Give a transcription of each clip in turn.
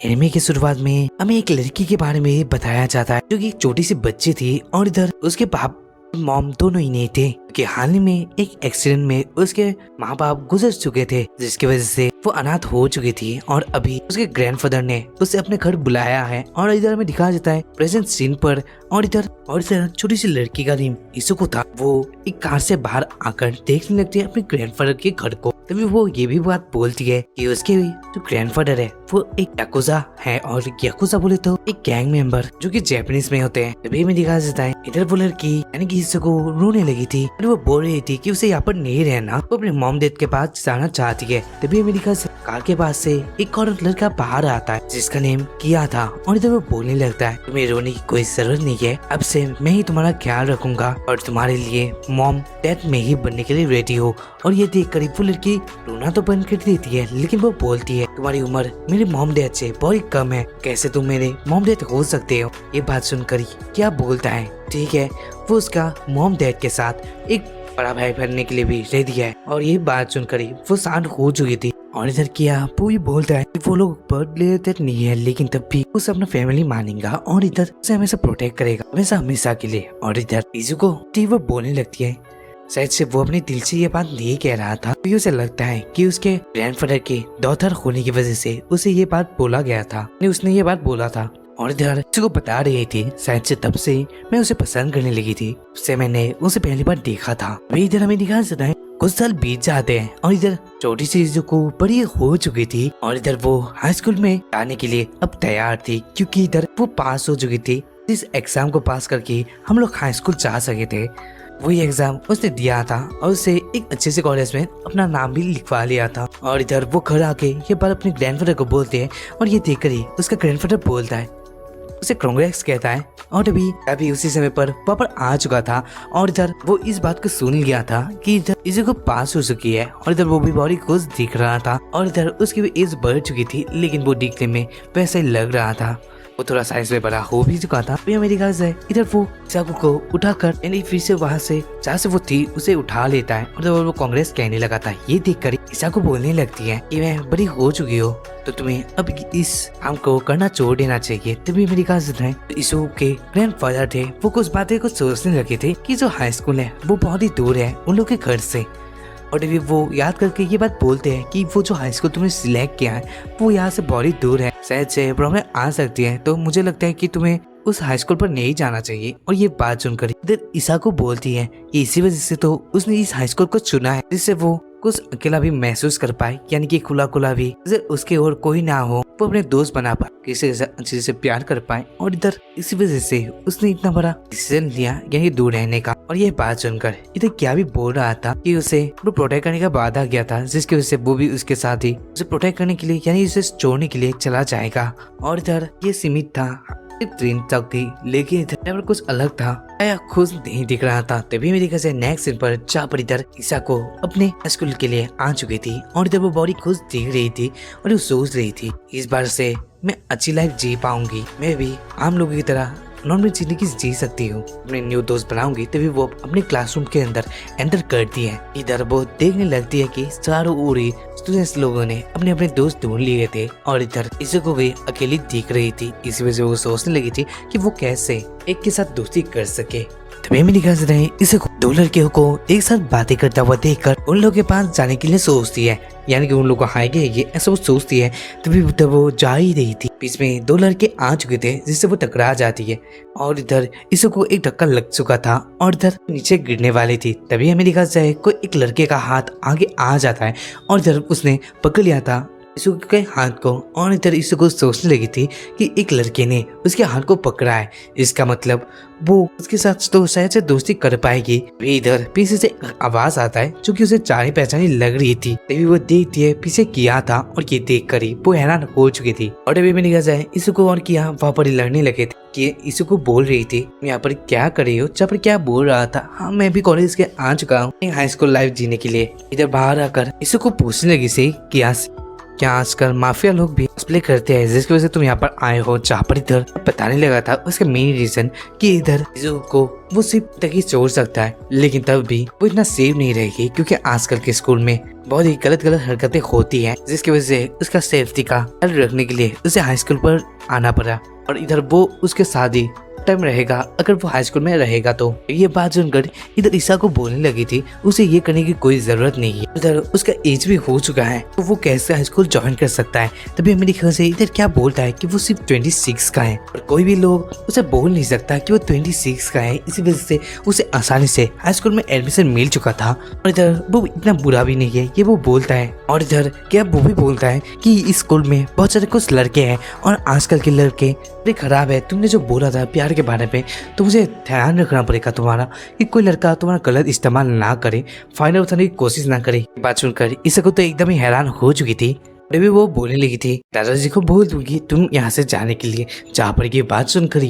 Anime की शुरुआत में हमें एक लड़की के बारे में बताया जाता है जो कि एक छोटी सी बच्ची थी और इधर उसके बाप मॉम दोनों ही नहीं थे कि हाल ही में एक एक्सीडेंट में उसके माँ बाप गुजर चुके थे, जिसकी वजह से वो अनाथ हो चुकी थी और अभी उसके ग्रैंडफादर ने उसे अपने घर बुलाया है। और इधर हमें दिखाया जाता है प्रेजेंट सीन पर और इधर छोटी सी लड़की का नेम इसुको था। वो एक कार से बाहर आकर देखने लगती है अपने ग्रैंडफादर के घर को। तभी वो ये भी बात बोलती है कि उसके जो ग्रैंडफादर है वो एक याकुजा है और याकुजा बोले तो एक गैंग मेंबर जो कि जापानीज में होते हैं। तभी हमें दिखाया जाता है इधर वो लड़की यानी कि इसुको रोने लगी थी और वो बोल रही थी कि उसे यहाँ पर नहीं रहना, वो अपने मॉम डैड के पास जाना चाहती है। तभी हमें दिखाया कार के पास से एक और लड़का बाहर आता है जिसका नेम किया था और इधर वो बोलने लगता है तुम्हें रोने की कोई जरूरत नहीं है, अब से मैं ही तुम्हारा ख्याल रखूंगा और तुम्हारे लिए मॉम डैड में ही बनने के लिए रेडी हो। और ये देख कर वो लड़की रोना तो बंद कर देती है, लेकिन वो बोलती है तुम्हारी उम्र मेरे मॉम डैड से बहुत कम है, कैसे तुम मेरे मॉम डैड हो सकते हो। ये बात सुनकर क्या बोलता है ठीक है वो उसका मॉम डैड के साथ एक बड़ा भाई बनने के लिए भी रेडी है। और ये बात सुनकर वो शांत हो चुकी थी। और इधर किया वो ये बोलता है कि वो लोग बर्थ रिलेटेड नहीं है लेकिन तब भी उसे अपना फैमिली मानेगा और इधर उसे हमेशा प्रोटेक्ट करेगा हमेशा के लिए। और इधर इजुको वो बोलने लगती है शायद से वो अपने दिल से ये बात नहीं कह रहा था, तो उसे लगता है कि उसके ग्रैंडफादर के डॉटर होने की वजह से उसे ये बात बोला गया था, उसने ये बात बोला था। और इधर को बता रही थी शायद से तब से मैं उसे पसंद करने लगी थी, उससे मैंने उसे पहली बार देखा था। अभी इधर हमें दिखा सकता है कुछ साल बीत जाते हैं और इधर छोटी सी इजुको बड़ी हो चुकी थी और इधर वो हाई स्कूल में जाने के लिए अब तैयार थी क्योंकि इधर वो पास हो चुकी थी। इस एग्जाम को पास करके हम लोग हाई स्कूल जा सके थे। वही एग्जाम उसने दिया था और उसे एक अच्छे से कॉलेज में अपना नाम भी लिखवा लिया था। और इधर वो घर आके ये बात अपने ग्रैंडफादर को बोलते हैं और ये देखकर ही उसका ग्रैंडफादर बोलता है उसे कांग्रेस कहता है। और अभी उसी समय पर पापा आ चुका था और इधर वो इस बात को सुन लिया था कि इधर इजुको पास हो चुकी है और इधर वो भी बहुत खुश दिख रहा था। और इधर उसकी भी एज बढ़ चुकी थी लेकिन वो दिखने में वैसा ही लग रहा था, वो थोड़ा साइज में बड़ा हो भी चुका था। मेरी ख्याल से इधर वो चाकू को उठाकर यानी फिर से वहाँ से जहाँ से वो थी उसे उठा लेता है और वो कांग्रेस कहने लगा था। ये देखकर ईसाको बोलने लगती है कि मैं बड़ी हो चुकी हो तो तुम्हें अब इस काम को करना छोड़ देना चाहिए। तभी मेरी ख्याल से ईसो के ग्रैंडफादर थे वो कुछ बातें को सोचने लगे थे कि जो हाई स्कूल है वो बहुत ही दूर है उन लोग के घर से। और वो याद करके ये बात बोलते हैं कि वो जो हाई स्कूल तुमने सिलेक्ट किया है वो यहाँ से बहुत ही दूर है, शायद से प्रॉब्लम आ सकती है, तो मुझे लगता है कि तुम्हें उस हाई स्कूल पर नहीं जाना चाहिए। और ये बात सुनकर इधर ईसाको बोलती है कि इसी वजह से तो उसने इस हाई स्कूल को चुना है जिससे वो कुछ अकेला भी महसूस कर पाए, यानी कि खुला भी उसके और कोई ना हो, वो अपने दोस्त बना पाए, किसी अच्छे से प्यार कर पाए। और इधर इसी वजह से उसने इतना बड़ा डिसीजन लिया यानी दूर रहने का। और ये बात सुनकर इधर क्या भी बोल रहा था कि उसे प्रोटेक्ट करने का वादा किया था जिसकी वजह से वो भी उसके साथ ही उसे प्रोटेक्ट करने के लिए यानी उसे छोड़ने के लिए चला जाएगा। और इधर ये सीमित था ट्रेन तक थी लेकिन इधर कुछ अलग था, आया खुश नहीं दिख रहा था। तभी मेरी कैसे नेक्स्ट सीन पर जहाँ पर इधर ईसाको अपने स्कूल के लिए आ चुकी थी और इधर वो बहुत खुश दिख रही थी और वो सोच रही थी इस बार से मैं अच्छी लाइफ जी पाऊंगी, मैं भी आम लोगों की तरह नॉर्मल जिंदगी जी सकती हूँ, अपने न्यू दोस्त बनाऊंगी। तभी वो अपने क्लासरूम के अंदर एंटर करती है। इधर वो देखने लगती है कि चारों ओर ही स्टूडेंट्स लोगों ने अपने अपने दोस्त ढूंढ लिए थे और इधर इसको भी अकेली दिख रही थी। इस वजह से वो सोचने लगी थी कि वो कैसे एक के साथ दोस्ती कर सके। तभी मेरी ख्याल से इसे दो लड़कियों को एक साथ बातें करता हुआ देखकर उन लोगों के पास जाने के लिए सोचती है, यानी कि उन लोगों को हाएंगे ये ऐसा वो सोचती है। तभी वो जा ही रही थी, बीच में दो लड़के आ चुके थे जिससे वो टकरा जाती है और इधर इसको एक धक्का लग चुका था और इधर नीचे गिरने वाली थी। तभी हमें दिखा जाए कोई एक लड़के का हाथ आगे आ जाता है और इधर उसने पकड़ लिया था इसको के हाथ को। और इधर इसको सोचने लगी थी कि एक लड़के ने उसके हाथ को पकड़ा है, इसका मतलब वो उसके साथ तो शायद से दोस्ती कर पाएगी। इधर पीछे से आवाज आता है जो कि उसे जानी पहचानी लग रही थी। तभी वो देखती है पीछे किया था और ये देख कर ही वो हैरान हो चुकी थी। और अभी मैंने कहा जाए इसको और किया वहाँ पर लड़ने लगे थे कि इसको बोल रही थी यहाँ पर क्या कर रही हो, जहाँ पर क्या बोल रहा था, हाँ मैं भी कॉलेज के आ चुका हूँ हाई स्कूल लाइफ जीने के लिए। इधर बाहर आकर इसको पूछने लगी सी क्या आजकल माफिया लोग भी प्ले करते हैं जिसकी वजह से तुम यहाँ पर आए हो। जहाँ पर इधर बताने लगा था उसका मेन रीजन कि इधर को वो सिर्फ तक ही छोड़ सकता है लेकिन तब भी वो इतना सेफ नहीं रहेगी क्योंकि आजकल के स्कूल में बहुत ही गलत गलत हरकतें होती हैं, जिसकी वजह से उसका सेफ्टी का ख्याल रखने के लिए उसे हाई स्कूल पर आना पड़ा। और इधर वो उसके शादी टाइम रहेगा अगर वो हाई स्कूल में रहेगा तो। ये बात सुनकर इधर ईसा को बोलने लगी थी उसे ये करने की कोई जरूरत नहीं है, इधर उसका एज भी हो चुका है तो वो कैसे हाई स्कूल ज्वाइन कर सकता है। तभी मेरे ख्याल से इधर क्या बोलता है कि वो सिर्फ 26 का है और कोई भी लोग उसे बोल नहीं सकता कि वो 26 का है। इसी वजह से उसे आसानी से हाई स्कूल में एडमिशन मिल चुका था। और इधर वो इतना बुरा भी नहीं है ये वो बोलता है। और इधर क्या वो भी बोलता है कि इस स्कूल में बहुत सारे कुछ लड़के हैं और आजकल के लड़के बड़े खराब है। तुमने जो बोला था प्यार के बारे में तो मुझे ध्यान रखना पड़ेगा तुम्हारा कि कोई लड़का तुम्हारा गलत इस्तेमाल ना करे, फायदा उठाने की कोशिश ना करे। बात सुनकर इसे को तो एकदम ही हैरान हो चुकी थी। अभी वो बोलने लगी थी दादाजी को बोल दूंगी तुम यहाँ से जाने के लिए। जहाँ पर ये बात सुनकर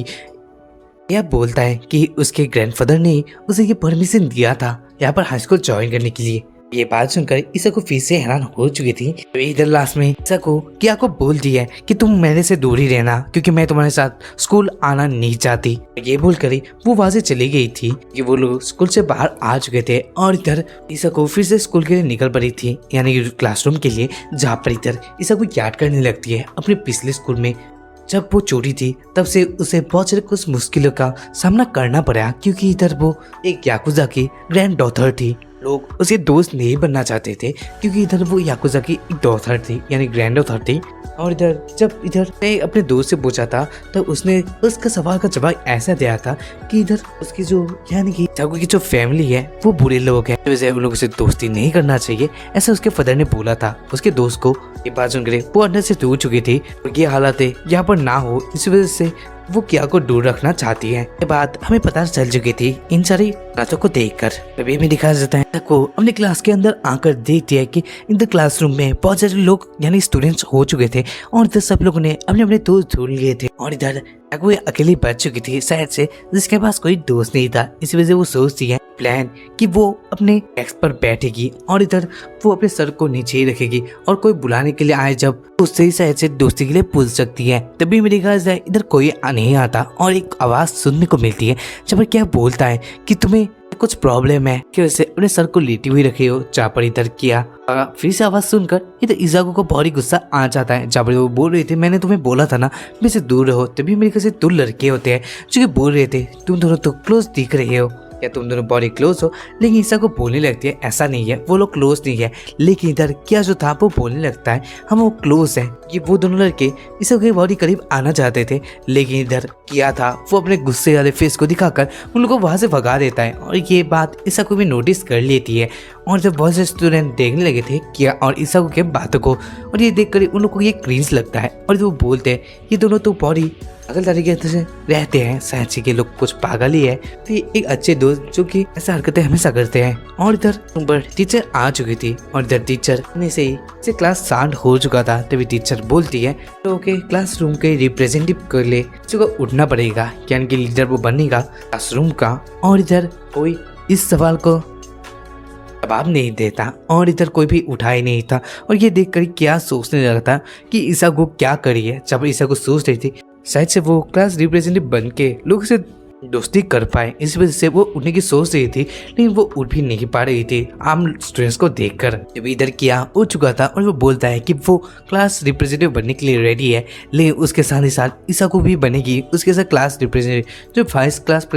यह बोलता है कि उसके ग्रैंडफादर ने उसे ये परमिशन दिया था यहाँ पर हाई स्कूल ज्वाइन करने के लिए। ये बात सुनकर ईसा को फिर से हैरान हो चुकी थी। तो इधर लास्ट में ईसा को क्या को बोल दिया है कि तुम मेरे से दूर ही रहना क्योंकि मैं तुम्हारे साथ स्कूल आना नहीं चाहती। ये बोलकर वो वहां से चली गई थी कि वो लोग स्कूल से बाहर आ चुके थे। और इधर ईसा को फिर से स्कूल के लिए निकल पड़ी थी यानी क्लासरूम के लिए, जहाँ पर इधर ईसा को याद करने लगती है अपने पिछले स्कूल में जब वो छोटी थी तब से उसे बहुत सारे कुछ मुश्किलों का सामना करना पड़ा क्योंकि इधर वो एक याकुजा की ग्रैंड डॉटर थी। लोग उसे दोस्त नहीं बनना चाहते थे क्योंकि इधर वो याकुजा की डॉटर थी यानी ग्रैंड डॉटर थी। और इधर जब इधर ने अपने दोस्त से पूछा था तो उसने उसका सवाल का जवाब ऐसा दिया था कि इधर उसकी जो यानी कि याकू की जो फैमिली है वो बुरे लोग हैं, वैसे उन लोगों से दोस्ती नहीं करना चाहिए ऐसा उसके फादर ने बोला था उसके दोस्त को। ये बात सुनकर वो अंदर से दूर चुकी थी और ये हालात यहाँ पर ना हो इस वजह से वो किया को दूर रखना चाहती है। ये बात हमें पता चल चुकी थी इन सारी बातों को देखकर। तभी में दिखाया जाता है को अपने क्लास के अंदर आकर देखती है कि इधर क्लासरूम में बहुत सारे लोग यानी स्टूडेंट्स हो चुके थे और इधर सब लोगों ने अपने अपने दोस्त ढूंढ लिए थे। और इधर वो अकेली बच चुकी थी शायद से जिसके पास कोई दोस्त नहीं था। इसी वजह से वो सोचती है प्लान कि वो अपने डेस्क पर बैठेगी और इधर वो अपने सर को नीचे ही रखेगी और कोई बुलाने के लिए आए जब उससे ही शायद से दोस्ती के लिए पूछ सकती है। तभी मेरी ख्याल से इधर कोई नहीं आता और एक आवाज सुनने को मिलती है जब क्या बोलता है कि तुम्हें कुछ प्रॉब्लम है कि वैसे अपने सर को लेटी हुई रखे हो। जहाँ पर इधर किया फिर से आवाज सुनकर इधर इजाको को बहुत ही गुस्सा आ जाता है। जहाँ पर वो बोल रहे थे मैंने तुम्हें बोला था ना मेरे से दूर रहो। तभी मेरे से 2 लड़के होते हैं जो कि बोल रहे थे तुम दोनों तो क्लोज दिख रहे हो या तुम दोनों बॉडी क्लोज हो, लेकिन ईसा को बोलने लगती है ऐसा नहीं है वो लोग क्लोज नहीं है। लेकिन इधर क्या जो था वो बोलने लगता है हम वो क्लोज है। ये वो दोनों लड़के ईसा के बॉडी करीब आना चाहते थे लेकिन इधर किया था वो अपने गुस्से वाले फेस को दिखाकर उन लोगों को वहां से भगा देता है। और ये बात ईसा को भी नोटिस कर लेती है और जब बहुत से स्टूडेंट देखने लगे थे किया और ईसा के बातों को और ये देखकर उन लोगों को ये क्रिंज लगता है और वो बोलते हैं ये दोनों तो बॉडी पागल तरीके से रहते हैं, शायद से के लोग कुछ पागल ही है। तो ये एक अच्छे दोस्त जो कि ऐसा हरकतें हमेशा करते हैं। और इधर पर टीचर आ चुकी थी और इधर टीचर ने से ही क्लास स्टार्ट हो चुका था। तभी टीचर बोलती है तो ओके क्लासरूम के रिप्रेजेंटेटिव के लिए को उठना पड़ेगा यानी कि लीडर वो बनेगा क्लासरूम का। और इधर कोई इस सवाल को जवाब नहीं देता और इधर कोई भी उठा ही नहीं था। और ये देखकर क्या सोचने लगा था कि ईसा को क्या करी है। जब ईसा को सोच रही थी शायद से वो क्लास रिप्रेजेंटेटिव बन के लोगों से दोस्ती कर पाए, इस वजह से वो उठने की सोच रही थी लेकिन वो उठ भी नहीं पा रही थी आम स्टूडेंट्स को देखकर। जब इधर किया उठ चुका था और वो बोलता है कि वो क्लास रिप्रेजेंटेटिव बनने के लिए रेडी है लेकिन उसके साथ ही साथ ईसा को भी बनेगी उसके साथ क्लास रिप्रेजेंटेटिव जो वाइस क्लास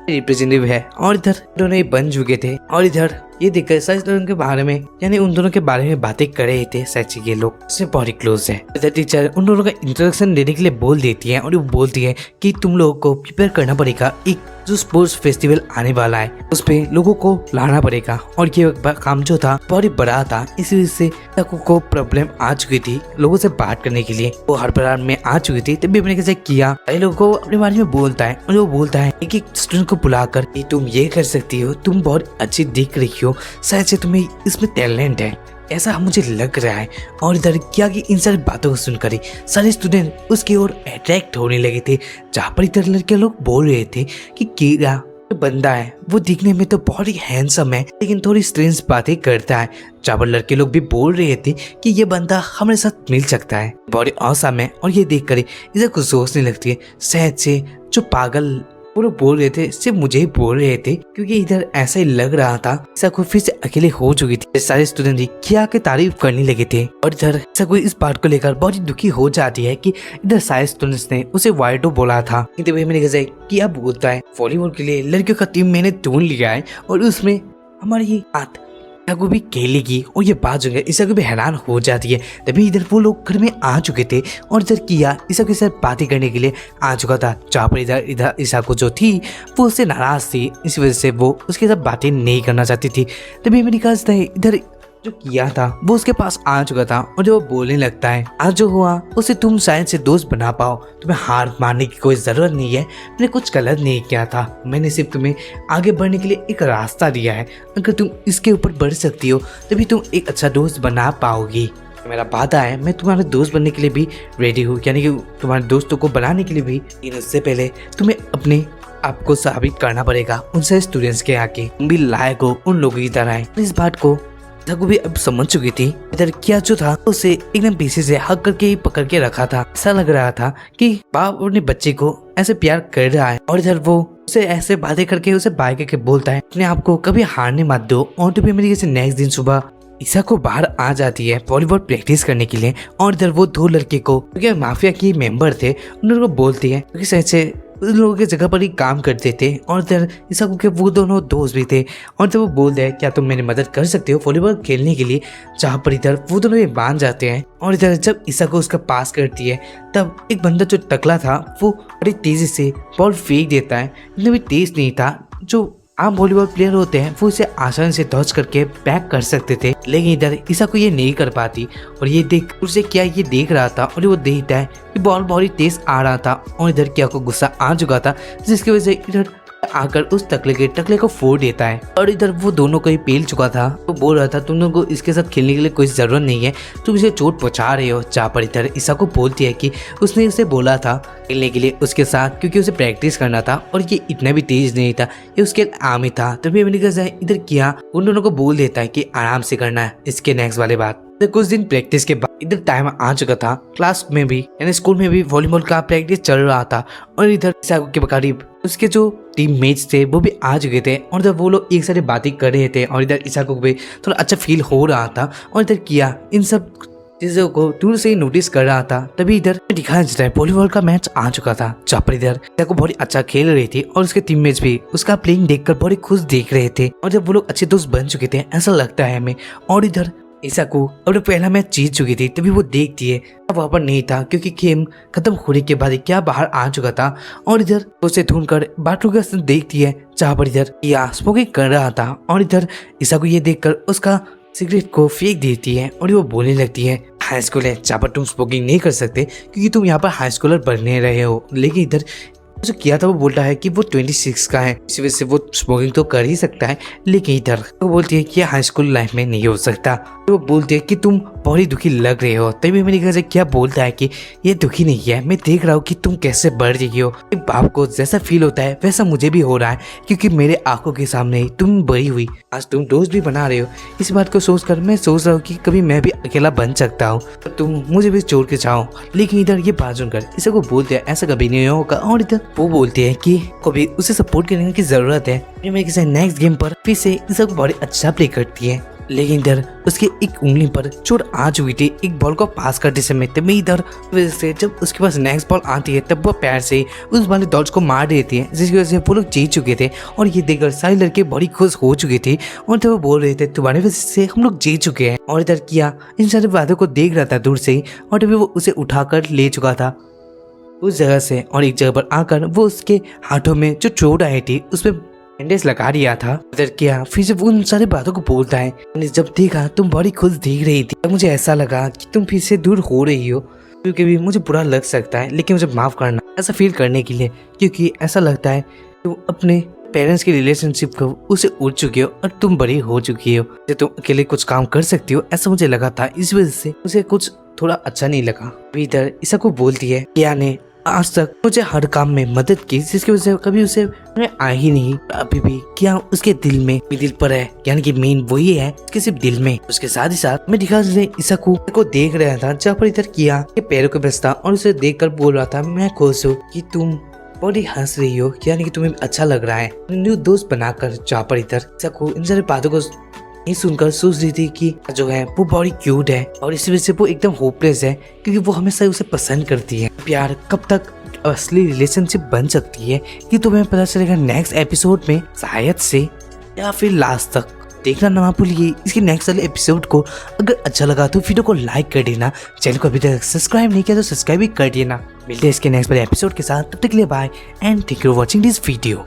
रिप्रेजेंटेटिव है। और इधर दोनों बन चुके थे और इधर ये देखकर सच उनके बारे में यानी उन दोनों के बारे में बातें कर रहे थे। सच ये लोग से बहुत क्लोज है। इधर टीचर उन दोनों का इंट्रोडक्शन देने के लिए बोल देती है और वो बोलती है कि तुम लोगों को प्रिपेयर करना पड़ेगा एक जो स्पोर्ट्स फेस्टिवल आने वाला है उस पे लोगों को लाना पड़ेगा। और ये काम जो था बहुत ही बड़ा था इसी वजह से को प्रॉब्लम आ चुकी थी लोगों से बात करने के लिए वो हर प्रकार में आ चुकी थी। तभी मैंने कैसे किया कई लोगों को अपने बारे में बोलता है और वो बोलता है एक स्टूडेंट को बुलाकर कि तुम ये कर सकती हो, तुम बहुत अच्छी दिख रही हो, शायद से तुम्हें इसमें टैलेंट है ऐसा मुझे लग रहा है। और इधर क्या कि इन सारी बातों को सुनकर ही सारे स्टूडेंट उसकी ओर अट्रैक्ट होने लगे थे। जहाँ पर इधर लड़के लोग बोल रहे थे कि कीड़ा बंदा है वो दिखने में तो बहुत ही हैंडसम है लेकिन थोड़ी स्ट्रेंज बातें करता है। जहाँ पर लड़के लोग भी बोल रहे थे कि ये बंदा हमारे साथ मिल सकता है, बहुत ही औसम है। और ये देख कर इधर कुछ सोचने लगती है शायद से जो पागल वो लोग बोल रहे थे, सिर्फ मुझे ही बोल रहे थे क्योंकि इधर ऐसा ही लग रहा था ईसाकू फिर से अकेले हो चुकी थी। सारे स्टूडेंट भी किया की तारीफ करने लगे थे और इधर ईसाकू इस बात को लेकर बहुत ही दुखी हो जाती है कि इधर सारे स्टूडेंट्स ने उसे वाइटो बोला था। मैंने क्या बोलता है, वॉलीबॉल के लिए लड़कियों का टीम मैंने ढूंढ लिया है और उसमें हमारी बात ईसाकू भी खेलेगी। और ये बात जो है ईसाकू भी हैरान हो जाती है। तभी इधर वो लोग घर में आ चुके थे और इधर किया ईसाकू के साथ बातें करने के लिए आ चुका था, जहाँ पर इधर ईसाकू जो थी वो उससे नाराज थी, इस वजह से वो उसके साथ बातें नहीं करना चाहती थी। तभी मैंने कहा इधर जो किया था वो उसके पास आ चुका था और जो वो बोलने लगता है, आज जो हुआ उसे तुम शायद से दोस्त बना पाओ, तुम्हें हार मानने की कोई जरूरत नहीं है, मैंने कुछ गलत नहीं किया था, मैंने सिर्फ तुम्हें आगे बढ़ने के लिए एक रास्ता दिया है, अगर तुम इसके ऊपर बढ़ सकती हो तभी तुम एक अच्छा दोस्त बना पाओगी। मेरा वादा है मैं तुम्हारे दोस्त बनने के लिए भी रेडी हूँ, यानी कि तुम्हारे दोस्तों को बनाने के लिए भी। लेकिन उससे पहले तुम्हें अपने आपको साबित करना पड़ेगा उनसे स्टूडेंट्स के आके, तुम भी लायक हो उन लोगों की तरह। इस बात को ईसाकू भी अब समझ चुकी थी। इधर किया जो था उसे एकदम पीछे से हक करके ही पकड़ के रखा था। ऐसा लग रहा था कि बाप अपने बच्चे को ऐसे प्यार कर रहा है और इधर वो उसे ऐसे बातें करके उसे बाय करके बोलता है, अपने आप को कभी हारने मत दो। और तो भी मेरी नेक्स्ट दिन सुबह ईसाकू बाहर आ जाती है वॉलीबॉल प्रैक्टिस करने के लिए और इधर वो दो लड़के को माफिया के मेंबर थे उन लोगों को बोलती है क्योंकि सही उन लोगों की जगह पर ही काम करते थे और इधर ईसाकू के वो दोनों दोस्त भी थे और जब वो बोलते हैं क्या तुम मेरी मदद कर सकते हो वॉलीबॉल खेलने के लिए, जहाँ पर इधर वो दोनों भी मान जाते हैं। और इधर जब ईसाकू उसका पास करती है तब एक बंदा जो टकला था वो बड़ी तेजी से बॉल फेंक देता है, इतना भी तेज नहीं था, जो आम वॉलीबॉल प्लेयर होते हैं वो इसे आसानी से डॉज करके बैक कर सकते थे, लेकिन इधर ईसाकू ये नहीं कर पाती। और ये देख उसे क्या ये देख रहा था और वो देखता है कि बॉल बहुत ही तेज आ रहा था और इधर क्या को गुस्सा आ चुका था, जिसकी वजह से इधर आकर उस टकले को फोड़ देता है। और इधर वो दोनों को ही पेल चुका था, वो बोल रहा था तुम लोगों को इसके साथ खेलने के लिए कोई जरूरत नहीं है, तुम इसे चोट पहुंचा रहे हो। जहाँ पर इधर ईसाकू बोलती है कि उसने उसे बोला था खेलने के लिए उसके साथ क्योंकि उसे प्रैक्टिस करना था और ये इतना भी तेज नहीं था, ये उसके आम ही था। तभी मैंने कहा इधर किया उन दोनों को बोल देता है कि आराम से करना है इसके नेक्स्ट वाले बात। तो कुछ दिन प्रैक्टिस के बाद इधर टाइम आ चुका था, क्लास में भी यानी स्कूल में भी वॉलीबॉल का प्रैक्टिस चल रहा था और इधर ईसाकू के करीब उसके जो टीम मेट्स थे वो भी आ चुके थे और इधर वो लोग एक साथ बातें कर रहे थे और इधर ईसाकू को भी थोड़ा अच्छा फील हो रहा था और इधर किया इन सब चीजों को दूर से ही नोटिस कर रहा था। तभी इधर दिखाया जाता है वॉलीबॉल का मैच आ चुका था, जहाँ पर इधर ईसाकू बहुत ही अच्छा खेल रही थी और उसके टीममेट्स भी उसका प्लेइंग देखकर बहुत ही खुश देख रहे थे और जब वो लोग अच्छे दोस्त बन चुके थे ऐसा लगता है हमें। और इधर ईसाकू अपना पहला मैच जीत चुकी थी, तभी वो देखती है अब वहाँ पर नहीं था क्योंकि गेम खत्म होने के बाद क्या बाहर आ चुका था और इधर उसे ढूंढकर बाथरूम का सीन देखती है, जहाँ पर इधर किया स्मोकिंग कर रहा था और इधर ईसाकू ये देखकर उसका सिगरेट को फेंक देती है और वो बोलने लगती है हाई स्कूल है जहाँ पर तुम स्मोकिंग नहीं कर सकते क्योंकि तुम यहाँ पर हाई स्कूलर बनने रहे हो। लेकिन इधर जो किया था वो बोलता है कि वो 26 का है, इसी वजह से वो स्मोकिंग तो कर ही सकता है, लेकिन इधर वो बोलती है कि हाई स्कूल लाइफ में नहीं हो सकता। तो वो बोलती है कि तुम बहुत ही दुखी लग रहे हो। तभी मैंने कहा क्या बोलता है कि ये दुखी नहीं है, मैं देख रहा हूँ कि तुम कैसे बढ़ रही हो, एक बाप को जैसा फील होता है वैसा मुझे भी हो रहा है क्योंकि मेरे आंखों के सामने ही तुम बड़ी हुई, आज तुम दोस्त भी बना रहे हो। इस बात को सोचकर मैं सोच रहा हूँ कि कभी मैं भी अकेला बन सकता हूँ, तुम मुझे भी छोड़ के जाओ। लेकिन इधर ये बात सुनकर इसे को बोलते हैं ऐसा कभी नहीं होगा और इधर वो बोलते हैं कि कभी उसे सपोर्ट करने की जरूरत है। मेरे किसी नेक्स्ट गेम पर फिर से इसे बहुत अच्छा प्ले करती है, लेकिन इधर उसके एक उंगली पर चोट आ चुकी थी एक बॉल को पास करते समय। तभी इधर वजह से जब उसके पास नेक्स्ट बॉल आती है तब वो पैर से उस वाले डॉट्स को मार देती है, जिसकी वजह से वो लोग जीत चुके थे। और ये देखकर सारे लड़के बड़ी खुश हो चुके थे और तब वो बोल रहे थे तुम्हारी वजह से हम लोग जीत चुके हैं। और इधर किया इन सारे बातों को देख रहा था दूर से ही और तभी वो उसे उठाकर ले चुका था उस जगह से और एक जगह पर आकर वो उसके हाथों में जो चोट आई थी उसमें बैंडेज लगा दिया था। इधर किया फिर से वो उन सारी बातों को बोलता है, मैंने जब देखा तुम बड़ी खुश दिख रही थी तब मुझे ऐसा लगा कि तुम फिर से दूर हो रही हो, क्योंकि भी मुझे बुरा लग सकता है लेकिन मुझे माफ करना ऐसा फील करने के लिए, क्योंकि ऐसा लगता है तुम अपने पेरेंट्स की रिलेशनशिप को उसे उड़ चुकी हो और तुम बड़ी हो चुकी हो, तुम अकेले कुछ काम कर सकती हो ऐसा मुझे लगा था, इस वजह से मुझे कुछ थोड़ा अच्छा नहीं लगा। इधर ईसा को बोलती है किया ने आज तक मुझे हर काम में मदद की, जिसकी वजह से कभी उसे आ ही नहीं, अभी भी क्या उसके दिल में दिल पर है, यानी कि मेन वही है कि सिर्फ दिल में। उसके साथ ही साथ मैं दिखा ईसा को देख रहा था जहाँ पर इधर किया के पैरों के बस्ता और उसे देख कर बोल रहा था मैं खुश हूँ कि तुम बहुत ही हंस रही हो, यानी कि तुम्हें अच्छा लग रहा है। न्यू दोस्त बनाकर जहाँ पर इधर सबको इन सारी बातों को ये सुनकर सोच रही थी कि जो है वो बड़ी क्यूट है और इस वजह से वो एकदम होपलेस है, क्योंकि वो हमेशा उसे पसंद करती है। प्यार कब तक असली रिलेशनशिप बन सकती है ये तो हमें पता चलेगा नेक्स्ट एपिसोड में, शायद से या फिर लास्ट तक। देखना ना भूलिए इसके नेक्स्ट वाले एपिसोड को। अगर अच्छा लगा तो वीडियो को लाइक कर देना, चैनल को अभी तक सब्सक्राइब नहीं किया तो सब्सक्राइब भी कर देना। मिलते हैं इसके नेक्स्ट वाले एपिसोड के साथ, तब तक के लिए bye and thank you for watching this video.